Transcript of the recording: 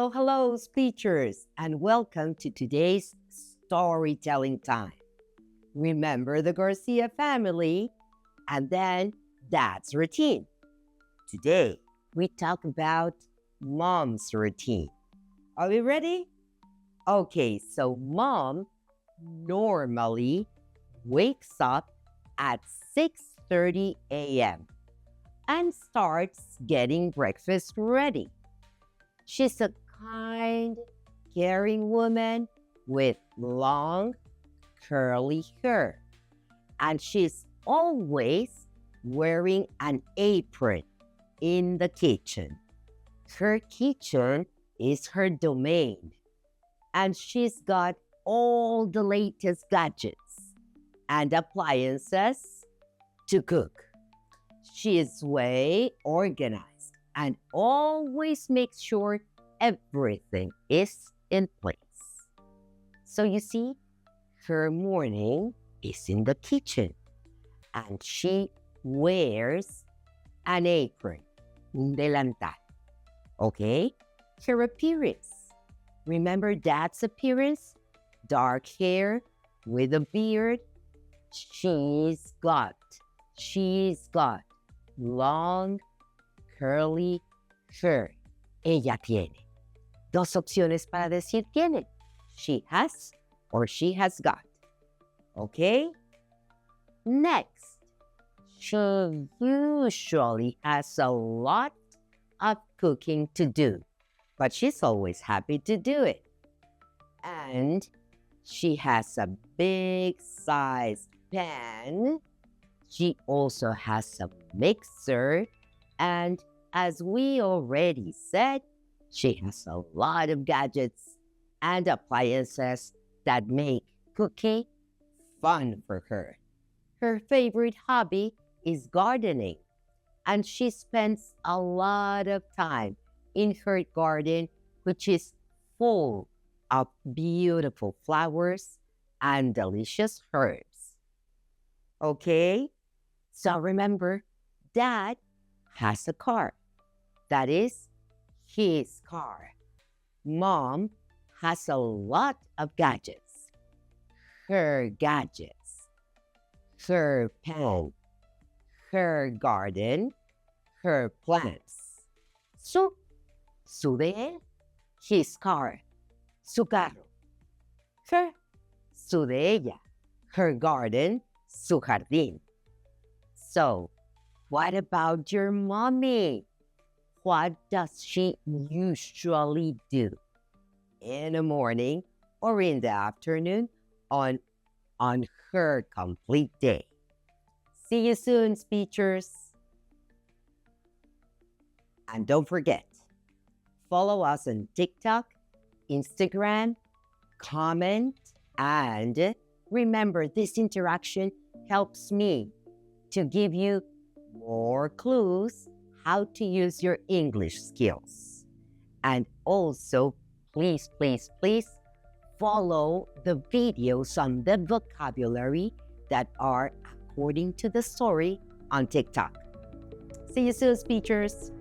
Hello, hello, speechers, and welcome to today's storytelling time. Remember the Garcia family, and then Dad's routine. Today, we talk about Mom's routine. Are we ready? Okay, so Mom normally wakes up at 6:30 a.m. and starts getting breakfast ready. She's a kind, caring woman with long, curly hair. And she's always wearing an apron in the kitchen. Her kitchen is her domain. And she's got all the latest gadgets and appliances to cook. She is way organized and always makes sure everything is in place. So you see, her morning is in the kitchen and she wears an apron, un delantal. Okay? Her appearance. Remember Dad's appearance? Dark hair with a beard. She's got long, curly hair. Ella tiene. Dos opciones para decir tiene. She has or she has got. Okay? Next, she usually has a lot of cooking to do, but she's always happy to do it. And she has a big sized pan. She also has a mixer. And as we already said, she has a lot of gadgets and appliances that make cooking fun for her. Her favorite hobby is gardening, and she spends a lot of time in her garden, which is full of beautiful flowers and delicious herbs. Okay? So remember, Dad has a car. That is his car. Mom has a lot of gadgets. Her gadgets, her pan, her garden, her plants. Su de él, his car, su carro. Her, su de ella, her garden, su jardín. So, what about your mommy? What does she usually do in the morning or in the afternoon on her complete day? See you soon, speechers. And don't forget, follow us on TikTok, Instagram, comment, and remember, this interaction helps me to give you more clues how to use your English skills. And also, please follow the videos on the vocabulary that are according to the story on TikTok. See you soon, speechers.